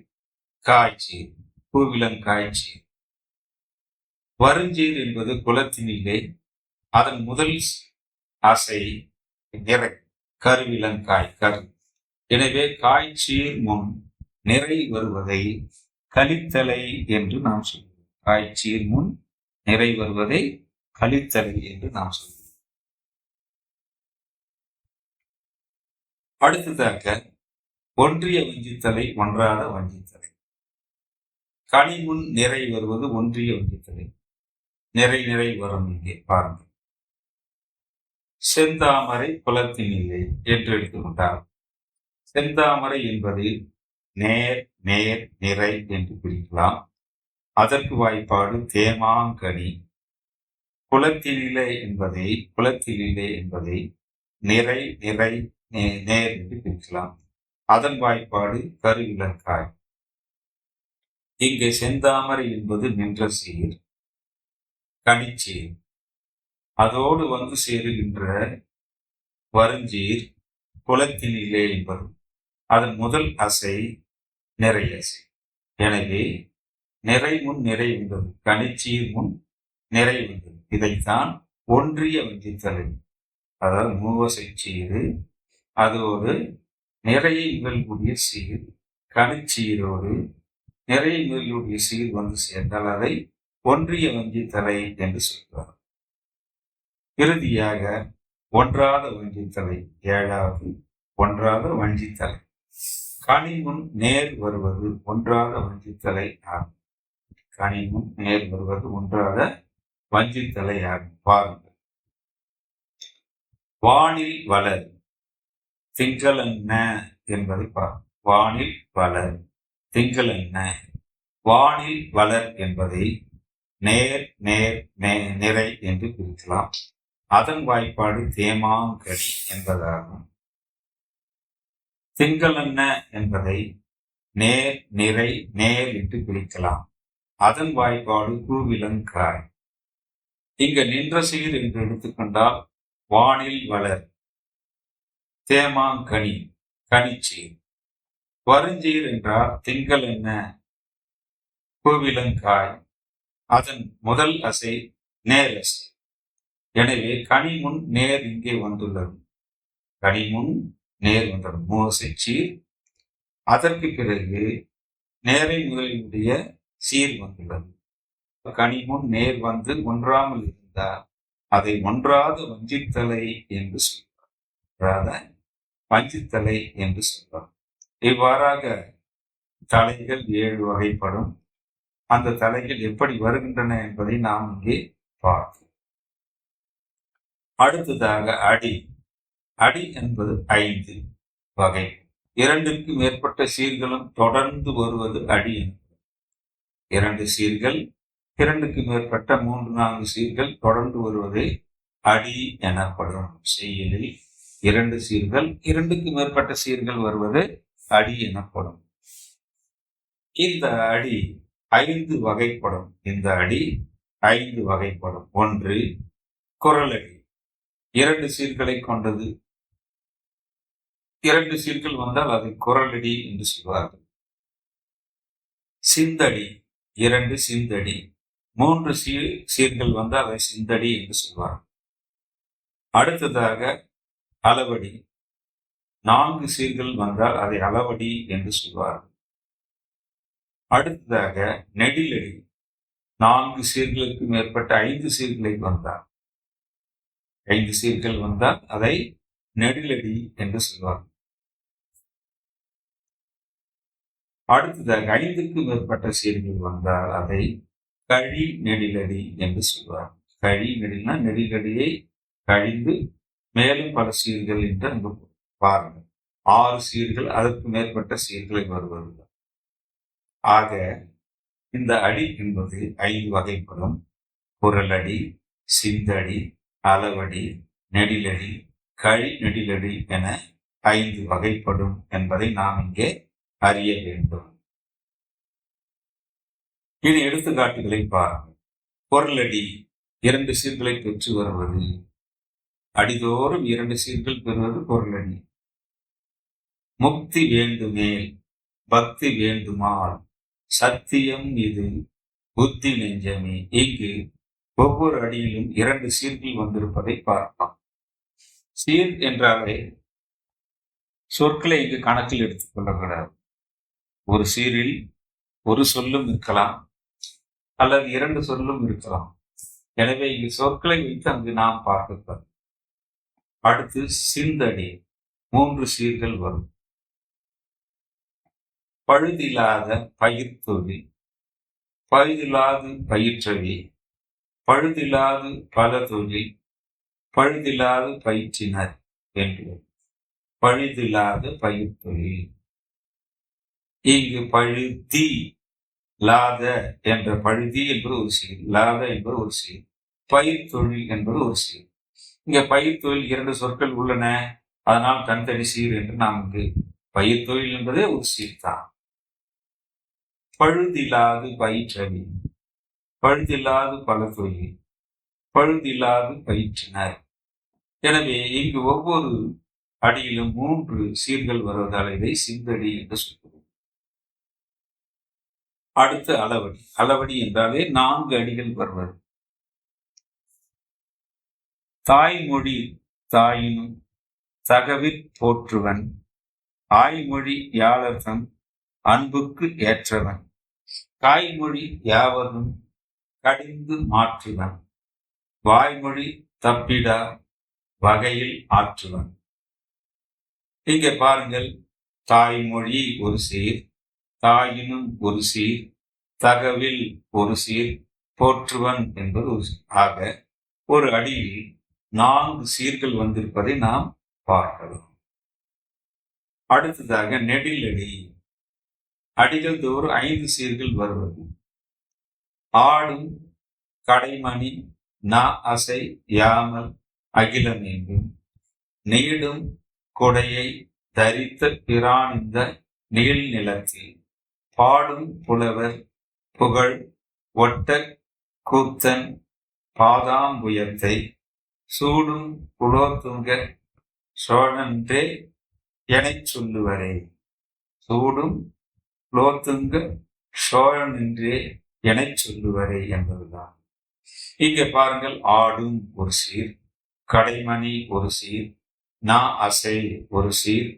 காய்ச்சீர், பூவிலங்காய்ச்சீர். வருஞ்சீர் என்பது குலத்தினிலே. அதன் முதல் அசை நிறை, கருவிலங்காய் கரு. எனவே காய்ச்சீர் முன் நிறை வருவதை கலித்தலை என்று நாம் சொல்வோம். காய்ச்சீர் முன் நிறை வருவதை கலித்தலை என்று நாம் சொல்வோம். அடுத்ததாக ஒன்றிய வஞ்சித்தலை, ஒன்றாத வஞ்சித்தலை. கனிமுன் நிறை வருவது ஒன்றிய வஞ்சித்தலை. நிறை வரும். இங்கே பாருங்கள். செந்தாமரை குலத்தினில்லை என்று எடுத்துக்கொண்டார். செந்தாமரை என்பது நேர் நேர் நிறை என்று பிரிக்கலாம். அதற்கு வாய்ப்பாடு தேமாங்கனி. குலத்தினிலை என்பதை நிறை நிறை நேர் என்று பிரிக்கலாம். அதன் வாய்ப்பாடு கருவிலங்காய். இங்கே செந்தாமரை என்பது நின்ற சீர், கனிச்சீர். அதோடு வந்து சேருகின்ற வருஞ்சீர் குலத்தினிலே என்பது. அதன் முதல் அசை நிறை அசை. எனவே நிறை முன் நிறை வந்தது, கனிச்சீர் முன் நிறை வந்தது. இதைத்தான் ஒன்றிய வஞ்சித்தலை, அதாவது மூவசை சீரு, அதோடு நிறையை முதல்கூடிய சீர், கனிச்சீரோடு நிறைய முதலுடைய சீர் வந்து சேர்ந்தால் அதை ஒன்றிய வஞ்சித்தலை என்று சொல்கிறார். இறுதியாக ஒன்றாத வஞ்சித்தலை, ஏழாவது ஒன்றாத வஞ்சித்தலை. கனிமுன் நேர் வருவது ஒன்றாத வஞ்சித்தலை ஆகும். கனிமுன் நேர் வருவது ஒன்றாத வஞ்சித்தலை ஆகும். பாருங்கள். வானில் வளர் திங்களென்ன என்பதை பாருங்கள். வானில் வளர் திங்களென்ன. வானில் வளர் என்பதை நேர் நேர் நிறை என்று பிரிக்கலாம். அதன் வாய்ப்பாடு தேமாங்கனி என்பதாகும். திங்களென்ன என்பதை நேர் நிறை நேர் என்று பிரிக்கலாம். அதன் வாய்ப்பாடு கூவிலங்காய். இங்க நின்ற சீர் என்று எடுத்துக்கொண்டால் வானில் வளர், தேமாங்கனி கனிச்சீர். வருஞ்சீர் என்றால் திங்களென்ன, கூவிலங்காய். அதன் முதல் அசை நேர் அசை. எனவே கனிமுன் நேர் இங்கே வந்துள்ளது. கனிமுன் நேர் வந்தது மூவசை சீர். அதற்கு பிறகு நேரை முதலினுடைய சீர் வந்துள்ளது. கனிமுன் நேர் வந்து ஒன்றாமல் இருந்தால் அதை ஒன்றாத வஞ்சித்தலை என்று சொல்வார். வஞ்சித்தலை என்று சொல்வார். இவ்வாறாக தலைகள் 7 வகைப்படும். அந்த தலைகள் எப்படி வருகின்றன என்பதை நாம் இங்கே பார்ப்போம். அடுத்ததாக அடி. அடி என்பது 5 வகை. 2க்கு மேற்பட்ட சீர்களும் தொடர்ந்து வருவது அடி எனப்படும். 2 சீர்கள், 2க்கு மேற்பட்ட 3-4 சீர்கள் தொடர்ந்து வருவதை அடி எனப்படும். செய்யுளில் 2 சீர்கள், 2க்கு மேற்பட்ட சீர்கள் வருவது அடி எனப்படும். இந்த அடி 5 வகைப்படும். இந்த அடி 5 வகைப்படும். 1 குரலடி, 2 சீர்களை கொண்டது. 2 சீர்கள் வந்தால் அதை குரலடி என்று சொல்வார்கள். சிந்தடி, 2 சிந்தடி. 3 சீர்கள் வந்தால் அதை சிந்தடி என்று சொல்வார்கள். அடுத்ததாக அளவடி. 4 சீர்கள் வந்தால் அதை அளவடி என்று சொல்வார்கள். அடுத்ததாக நெடிலடி. 4 சீர்களுக்கு மேற்பட்ட 5 சீர்களை வந்தால், 5 சீர்கள் வந்தால் அதை நெடிலடி என்று சொல்வார்கள். அடுத்ததாக 5க்கு மேற்பட்ட சீர்கள் வந்தால் அதை கழி நெடிலடி என்று சொல்வார்கள். கழி நெடில்னா நெடிலடியை கழிந்து மேலும் பல சீர்கள் என்று அங்கு பாருங்கள். 6 சீர்கள், அதற்கு மேற்பட்ட சீர்களை வருவது. ஆக இந்த அடி என்பது 5 வகைப்படும். குரலடி, சிந்தடி, அளவடி, நெடிலடி, கழி நெடிலடி என 5 வகைப்படும் என்பதை நாம் இங்கே அறிய வேண்டும். இனி எடுத்துக்காட்டுகளை பாருங்கள். குரலடி 2 சீர்களை பெற்று வருவது. அடிதோறும் 2 சீர்கள் பெறுவது குரலடி. முக்தி வேண்டுமேல் பக்தி வேண்டுமால் சத்தியம் இது புத்தி நெஞ்சமே. இங்கு ஒவ்வொரு அடியிலும் 2 சீர்கள் வந்திருப்பதை பார்க்கலாம். சீர் என்றாலே சொற்களை இங்கு கணக்கில் எடுத்துக் கொள்ளக்கூடாது. ஒரு சீரில் ஒரு சொல்லும் இருக்கலாம், அல்லது 2 சொல்லும் இருக்கலாம். எனவே இங்கு சொற்களை வைத்து அங்கு நாம் பார்க்கலாம். அடுத்து சிந்தடி. 3 சீர்கள் வரும். பழுதில்லாத பயிர்த்தொழில், பழுதில்லாது பயிற்றவே, பழுதில்லாது பல தொழில், பழுதில்லாது பயிற்றினர் என்று. பழுதில்லாத பயிர்த்தொழில். இங்கு பழுதி லாத என்ற பழுதி என்பது ஒரு சீர், லாத என்பது ஒரு சீர், பயிர் தொழில் என்பது ஒரு சீர். இங்க பயிர் தொழில் 2 சொற்கள் உள்ளன, அதனால் தனித்தனி சீர் என்று நாம் பயிர் தொழில் என்பதே ஒரு சீர் தான். பழுதில்லாது பயிற்றவி, பழுதில்லாது பல தொழில், பழுதில்லாது பயிற்றினர். எனவே இங்கு ஒவ்வொரு அடியிலும் 3 சீர்கள் வருவதால் இதை சிந்தடி என்று சொல்கிறோம். அடுத்து அளவடி. அளவடி என்றாலே 4 அடிகள் வருவது. தாய்மொழி தாயினும் தகவிற் போற்றுவன், ஆய்மொழி யாளர்தம் அன்புக்கு ஏற்றவன், காய்மொழி யாவதும் கடிந்து மாற்றுவன், வாய்மொழி தப்பிடா வகையில் ஆற்றுவன். இங்கே பாருங்கள், தாய்மொழி ஒரு சீர், தாயினும் ஒரு சீர், தகவில் ஒரு சீர், போற்றுவன் என்பது ஒரு சீர். ஆக ஒரு அடியில் 4 சீர்கள் வந்திருப்பதை நாம் பார்க்கலாம். அடுத்ததாக நெடிலடி. அடிகள் தோறும் 5 சீர்கள் வருவது. ஆடும் கடைமணி நா அசை யாமல் அகிலம் என்றும், நீடும் கொடையை தரித்த பிரானிந்த நீள் நிலத்தில், பாடும் புலவர் புகழ் ஒட்ட கூத்தன் பாதாம்புயத்தை, சூடும் குலோத்துங்க சோழன்றே எனச் சொல்லுவரே. சூடும் குலோத்துங்க சோழனின்றே எனச் சொல்லுவரே என்பதுதான். இங்கே பாருங்கள், ஆடும் ஒரு சீர், கடைமணி ஒரு சீர், நா அசை ஒரு சீர்,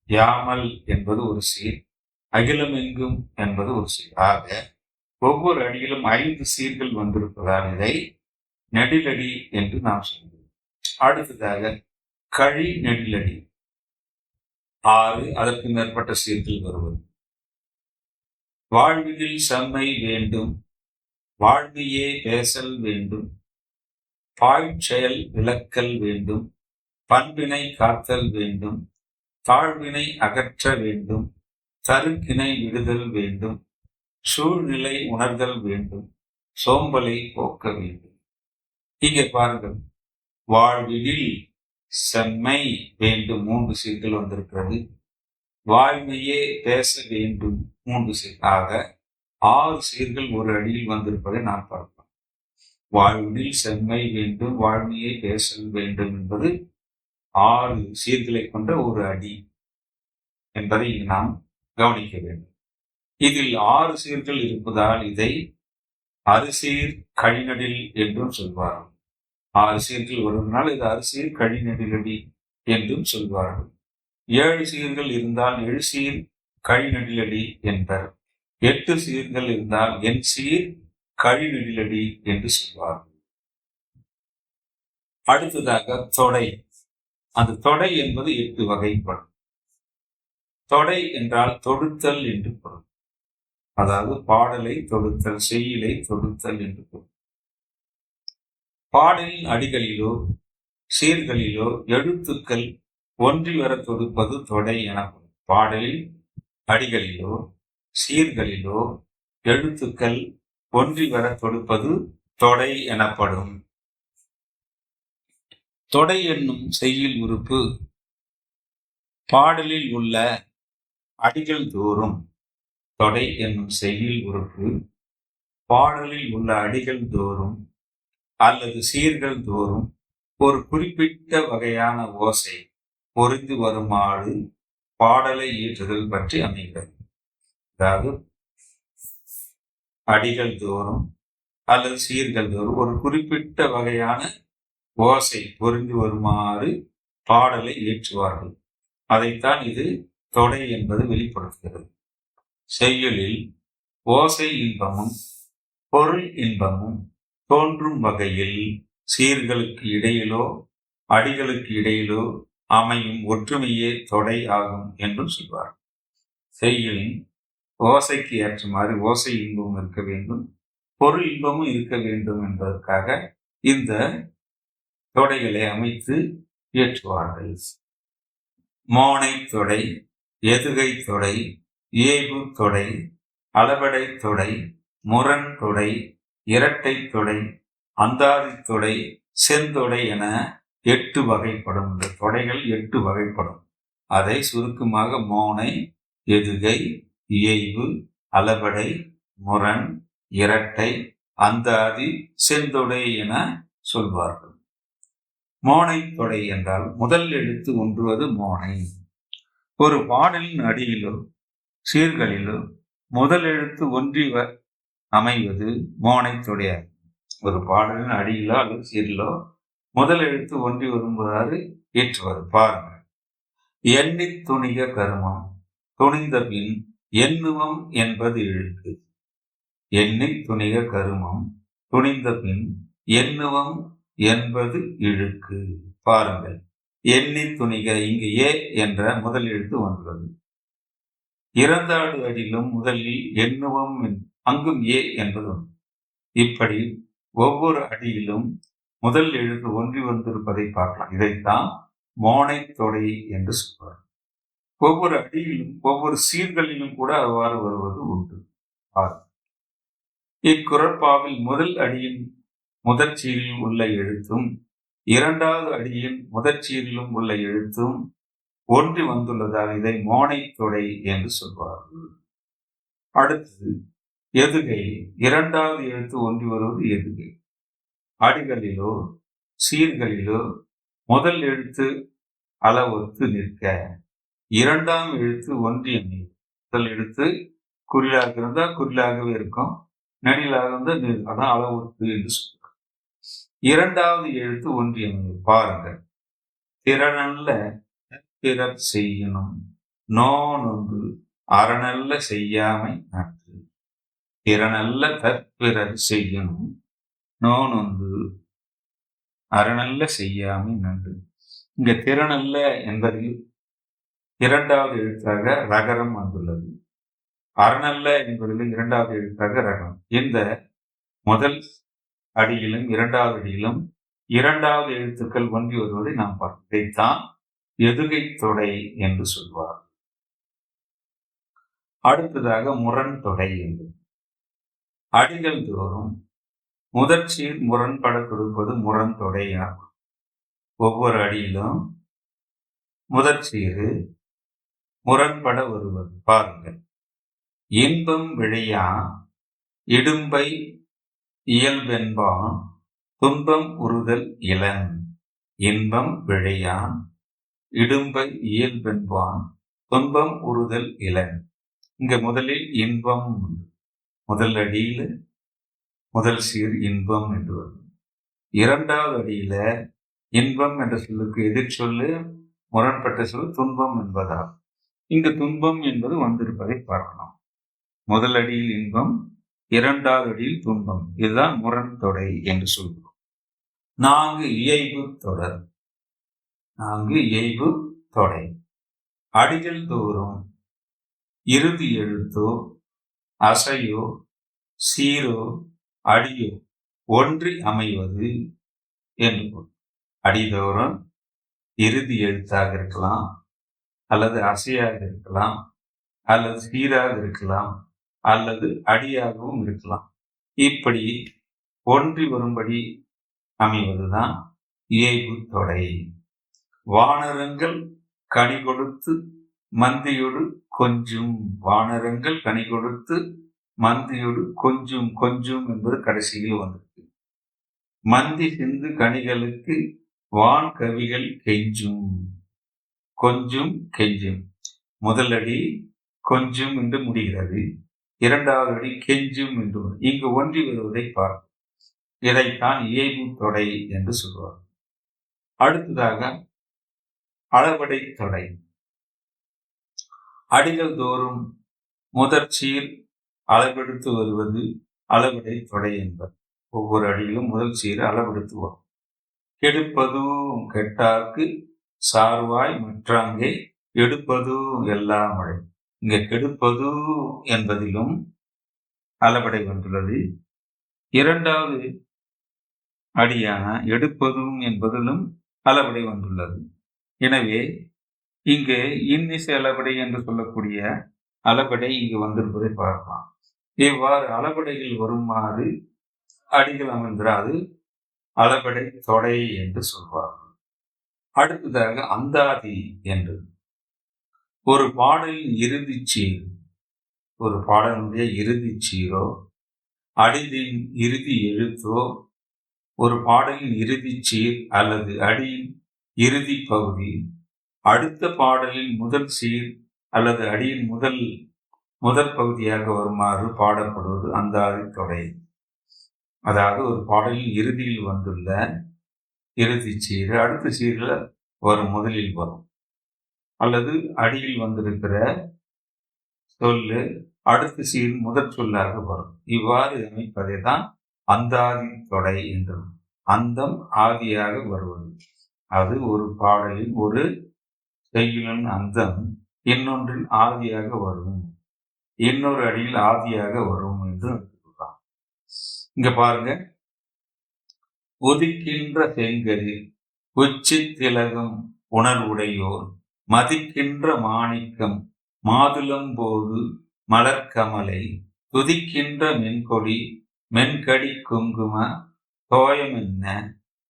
யாமல் என்பது ஒரு சீர், அகிலம் எங்கும் என்பது ஒரு சீர். ஆக ஒவ்வொரு அடியிலும் 5 சீர்கள் வந்திருப்பதால் இதை நெடிலடி என்று நாம் சொல்கிறோம். அடுத்ததாக கழி நெடிலடி. 6 அதற்கு மேற்பட்ட சீர்கள் வருவது. வாழ்வினில் செம்மை வேண்டும், வாழ்வியே பேசல் வேண்டும், பாழ்ச்செயல் விளக்கல் வேண்டும், பண்பினை காத்தல் வேண்டும், தாழ்வினை அகற்ற வேண்டும், தருக்கினை விடுதல் வேண்டும், சூழ்நிலை உணர்தல் வேண்டும், சோம்பலை போக்க வேண்டும். இங்கே பாருங்கள், வாழ்வினில் செம்மை வேண்டும் 3 சீர்கள் வந்திருக்கிறது. வாழ்மையே பேச வேண்டும் 3 சீர். ஆக 6 சீர்கள் ஒரு அடியில் வந்திருப்பதை நாம் பார்க்கலாம். வாழ்வினில் செம்மை வேண்டும், வாழ்மையை பேசல் வேண்டும் என்பது 6 சீர்களை கொண்ட ஒரு அடி என்பதை நாம் கவனிக்க வேண்டும். இதில் 6 சீர்கள் இருப்பதால் இதை அரிசீர் கழிநடில் என்றும் சொல்வார்கள். 6 சீர்கள் வருவதனால் இது அரிசீர் கழிநடிலடி என்றும் சொல்வார்கள். 7 சீர்கள் இருந்தால் 7 சீர் கழிநடிலடி என்பர். 8 சீர்கள் இருந்தால் 8 சீர் கழிநடிலடி என்று சொல்வார்கள். அடுத்ததாக தொடை. அந்த தொடை என்பது 8 வகைப்படும். தொடை என்றால் தொடுத்தல் என்று பொருள். அதாவது பாடலை தொடுத்தல், செய்யுளை தொடுத்தல் என்று பொருள். பாடலின் அடிகளிலோ சீர்களிலோ எழுத்துக்கள் ஒன்றி வர தொடுப்பது தொடை எனப்படும். பாடலின் அடிகளிலோ சீர்களிலோ எழுத்துக்கள் ஒன்றி வர தொடுப்பது தொடை எனப்படும். தொடை என்னும் செய்யுள் உறுப்பு பாடலில் உள்ள அடிகள் தோறும், தொடை என்னும் செய்யுள் உறுப்பு பாடலில் உள்ள அடிகள் தோறும் அல்லது சீர்கள் தோறும் ஒரு குறிப்பிட்ட வகையான ஓசை பொறிந்து வருமாறு பாடலை இயற்றுதல் பற்றி அமைகிறது. அதாவது அடிகள் தோறும் அல்லது சீர்கள் தோறும் ஒரு குறிப்பிட்ட வகையான ஓசை பொறிந்து வருமாறு பாடலை இயற்றுவார்கள். அதைத்தான் இது தொடை என்பது வெளிப்படுத்துகிறது. செய்யுளில் ஓசை இன்பமும் பொருள் இன்பமும் தோன்றும் வகையில் சீர்களுக்கு இடையிலோ அடிகளுக்கு இடையிலோ அமையும் ஒற்றுமையே தொடை ஆகும் என்றும் சொல்வார். செய்யுளின் ஓசைக்கு ஏற்றமாறு ஓசை இன்பமும் இருக்க வேண்டும், பொருள் இன்பமும் இருக்க வேண்டும் என்பதற்காக இந்த தொடைகளை அமைத்து இயற்றுவார்கள். மோனை தொடை, எதுகை தொடை, இயைபு தொடை, அளபடை தொடை, முரண் தொடை, இரட்டை தொடை, அந்தாதி தொடை, செந்தொடை என 8 வகைப்படும். இந்த தொடைகள் 8 வகைப்படும். அதை சுருக்கமாக மோனை, எதுகை, இயைபு, அளபடை, முரண், இரட்டை, அந்தாதி, செந்தொடை என சொல்வார்கள். மோனை தொடை என்றால் முதல் எழுத்து ஒன்றுவது மோனை. ஒரு பாடலின் அடியிலோ சீர்களிலோ முதல் எழுத்து ஒன்றி அமைவது மோனை தொடையாகும். ஒரு பாடலின் அடியிலோ அல்லது சீரிலோ முதல் எழுத்து ஒன்றி வரும்போது ஏற்றுவது. பாருங்கள். எண்ணி துணிக கருமம், துணிந்த பின் எண்ணுவம் என்பது இழுக்கு. எண்ணி துணிக கருமம், துணிந்த பின் எண்ணுவம் என்பது இழுக்கு. பாருங்கள். எண்ணி துணிக, இங்கு ஏ என்ற முதல் எழுத்து வந்துள்ளது. இறந்தாடு அடியிலும் முதலில் எண்ணுவம், அங்கும் ஏ என்பது ஒன்று. இப்படி ஒவ்வொரு அடியிலும் முதல் எழுத்து ஒன்றி வந்திருப்பதை பார்க்கலாம். இதைத்தான் மோனை தொடை என்று சொல்வார். ஒவ்வொரு அடியிலும் ஒவ்வொரு சீர்களிலும் கூட அவ்வாறு வருவது உண்டு. இக்குறட்பாவில் முதல் அடியின் முதற் சீரில் உள்ள எழுத்தும் இரண்டாவது அடியின் முதற் சீரிலும் உள்ள எழுத்தும் ஒன்றி வந்துள்ளதால் இதை மோனை தொடை என்று சொல்வார்கள். அடுத்தது எதுகை. இரண்டாவது எழுத்து ஒன்றி வருவது எதுகை. அடிகளிலோ சீர்களிலோ முதல் எழுத்து அளவொத்து நிற்க இரண்டாம் எழுத்து ஒன்றி அமையும். முதல் எழுத்து குறிலாக இருந்தால் குறிலாகவே இருக்கும், நெடிலாக இருந்தால் அதான் அளவொத்து என்று சொல்றாங்க. இரண்டாவது எழுத்து ஒன்றி அமையும். பாருங்கள். திறனல்ல பிறர் செய்யணும் நோனொன்று அறநல்ல செய்யாமை நன்று. திறனல்ல தற்பிறர் செய்யணும் நோனொன்று அறநல்ல செய்யாமை நன்று. இங்க திறனல்ல என்பதில் இரண்டாவது எழுத்தாக ரகரம் வந்துள்ளது. அறநல்ல என்பதில் இரண்டாவது எழுத்தாக ரகரம். இந்த முதல் அடியிலும் இரண்டாவது அடியிலும் இரண்டாவது எழுத்துக்கள் ஒன்றி வருவதை நாம் பார்க்கிறோம். இதைத்தான் எதுகை தொடை என்று சொல்வார். அடுத்ததாக முரண் தொடை என்பது அடிகள் தோறும் முதற்சீர் முரண்பட கொடுப்பது முரண் தொடை ஆகும். ஒவ்வொரு அடியிலும் முதற்சீர் முரண்பட வருவது. பாருங்கள். இன்பம் விழையா இடும்பை இயல்பென்பான் துன்பம் உறுதல் இளன். இன்பம் விழையான் இடும்பை இயல்பென்பான் துன்பம் உறுதல் இளன். இங்க முதலில் இன்பம், முதல் அடியில முதல் சீர் இன்பம் என்று வரும். இரண்டாவது அடியில இன்பம் என்ற சொல்லுக்கு எதிர் சொல்லு முரண்பட்ட சொல் துன்பம் என்பதால் இங்கு துன்பம் என்பது வந்திருப்பதை பார்க்கலாம். முதல் அடியில் இன்பம், இரண்டாவது அடியில் துன்பம். இதுதான் முரண் தொடை என்று சொல்கிறோம். 4 இயைபு தொடர். 4 இயைபு தொடை. அடிகள் தோறும் இறுதி எழுத்தோ அசையோ சீரோ அடியோ ஒன்றி அமைவது என்று. அடிதோறும் இறுதி எழுத்தாக இருக்கலாம், அல்லது அசையாக இருக்கலாம், அல்லது சீராக இருக்கலாம், அல்லது அடியாகவும் இருக்கலாம். இப்படி ஒன்றி வரும்படி அமைவதுதான் இயைபு தொடை. வானரங்கள் கனி கொடுத்து மந்தியோடு கொஞ்சும். வானரங்கள் கனி கொடுத்து மந்தியோடு கொஞ்சும். கொஞ்சும் என்பது கடைசியில் வந்திருக்கு. மந்தி சிந்து கனிகளுக்கு வான் கவிகள் கெஞ்சும். கொஞ்சும் கெஞ்சும். முதல் அடி கொஞ்சும் என்று முடிகிறது, இரண்டாவது அடி கெஞ்சும் என்று. இங்கு ஒன்றி வருவதை பார்க்கும். இதைத்தான் இயைபு தொடை என்று சொல்வார். அடுத்ததாக அளபடை தொடை. அடிகள் தோறும் முதற்சீர் அளவெடுத்து வருவது அளபடை தொடை என்பது. ஒவ்வொரு அடியிலும் முதல் சீர் அளவெடுத்து வரும். கெடுப்பதும் கெட்டார்க்கு சார்வாய் மற்றாங்கே எடுப்பது எல்லா மழை. இங்க கெடுப்பது என்பதிலும் அளபடை வந்துள்ளது. இரண்டாவது அடியான எடுப்பதும் என்பதிலும் அளபடை வந்துள்ளது. எனவே இங்கு இன்னிசை அளபடை என்று சொல்லக்கூடிய அளபடை இங்கு வந்திருப்பதை பார்க்கலாம். இவ்வாறு அளபடைகள் வருமாறு அடிகள் அமைந்திராது அளபடை தொடை என்று சொல்வார்கள். அடுத்ததாக அந்தாதி என்று ஒரு பாடலின் இறுதி சீர், ஒரு பாடலுடைய இறுதி சீரோ அடியின் இறுதி எழுத்தோ ஒரு பாடலின் இறுதி சீர் அல்லது அடியின் இறுதி பகுதி அடுத்த பாடலின் முதல் சீர் அல்லது அடியின் முதல் பகுதியாக வருமாறு பாடப்படுவது அந்தாதி தொடை. அதாவது ஒரு பாடலின் இறுதியில் வந்துள்ள இறுதி சீர் அடுத்த சீரில் வரும் முதலில் வரும், அல்லது அடியில் வந்திருக்கிற சொல்லு அடுத்த சீர் முதற் சொல்லாக வரும். இவ்வாறு அமைப்பதை தான் அந்தாதி தொடை என்றும். அந்தம் ஆதியாக வருவது, அது ஒரு பாடலில் ஒரு செய்யுளின் அந்தம் இன்னொன்றில் ஆதியாக வரும், இன்னொரு அடியில் ஆதியாக வரும் என்று எடுத்துக்கொள்ளலாம். இங்க பாருங்க, ஒதுக்கின்ற செங்கரில் உச்சி திலகம் உணர்வுடையோர் மதிக்கின்ற மாணிக்கம் மாதுளம்போது மலர்கமலை துதிக்கின்ற மென்கொடி மென்கடி குங்கும தோயமென்ன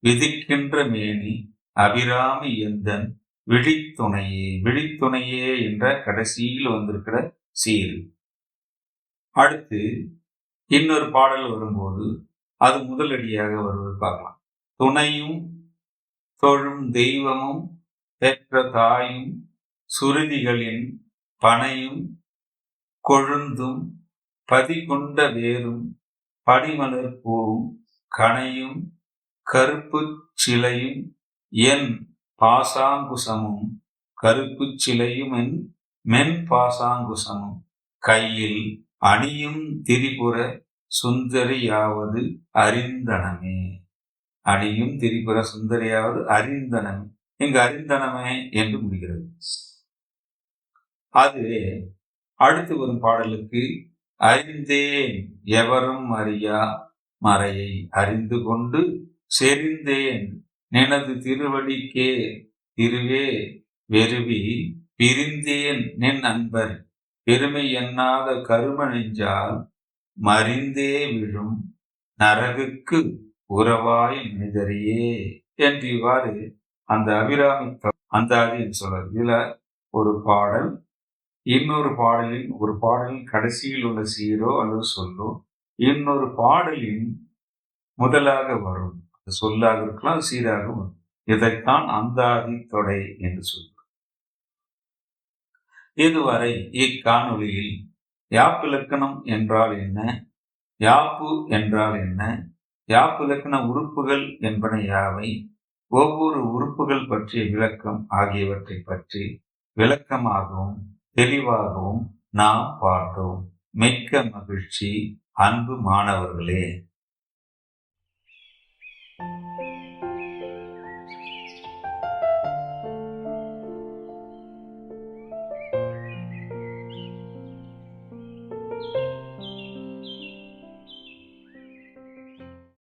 விதிக்கின்ற மேனி அபிராமி எந்தன் விழித்துணையே. விழித்துணையே என்ற கடைசியில் வந்திருக்கிற சீர். அடுத்து இன்னொரு பாடல் வரும்போது அது முதலடியாக வருவது பார்க்கலாம். துணையும் தொழும் தெய்வமும் பெற்ற தாயும் சுருதிகளின் பனையும் கொழுந்தும் பதிகொண்ட வேரும் படிமலர் பூவும் கனையும் கருப்பு சிலையும் என் பாசாங்குசமும் கருப்பு சிலையும் என் மென் பாசாங்குசமும் கையில் அணியும் திரிபுர சுந்தரியாவது அறிந்தனமே. அணியும் திரிபுர சுந்தரியாவது அறிந்தனமே. இங்கு அறிந்தனமே என்று முடிகிறது. அது அடுத்து வரும் பாடலுக்கு அறிந்தேன் எவரும் அறியா மறையை அறிந்து கொண்டு செறிந்தேன் நினது திருவடிக்கே திருவே வெறுவி பிரிந்தேன் நின் அன்பர் பெருமை எண்ணாத கரும நெஞ்சால் மறிந்தே விழும் நரகுக்கு உறவாய் மனிதரையே என்று இவ்வாறு அந்த அபிராமி அந்தாதி என்று சொல்றார். இதுல ஒரு பாடல் இன்னொரு பாடலின் ஒரு பாடலின் கடைசியில் உள்ள சீரோ அல்லது சொல்லோ இன்னொரு பாடலின் முதலாக வரும், அது சொல்லாக இருக்கலாம் சீராக வரும். இதைத்தான் அந்தாதி தொடை என்று சொல்றோம். இதுவரை இக்காணொலியில் யாப்பிலக்கணம் என்றால் என்ன, யாப்பு என்றால் என்ன, யாப்பிலக்கண உறுப்புகள் என்பன யாவை, ஒவ்வொரு உறுப்புகள் பற்றிய விளக்கம் ஆகியவற்றை பற்றி விளக்கமாகவும் தெளிவாகவும் நாம் பார்த்தோம். மிக்க மகிழ்ச்சி அன்பு மாணவர்களே.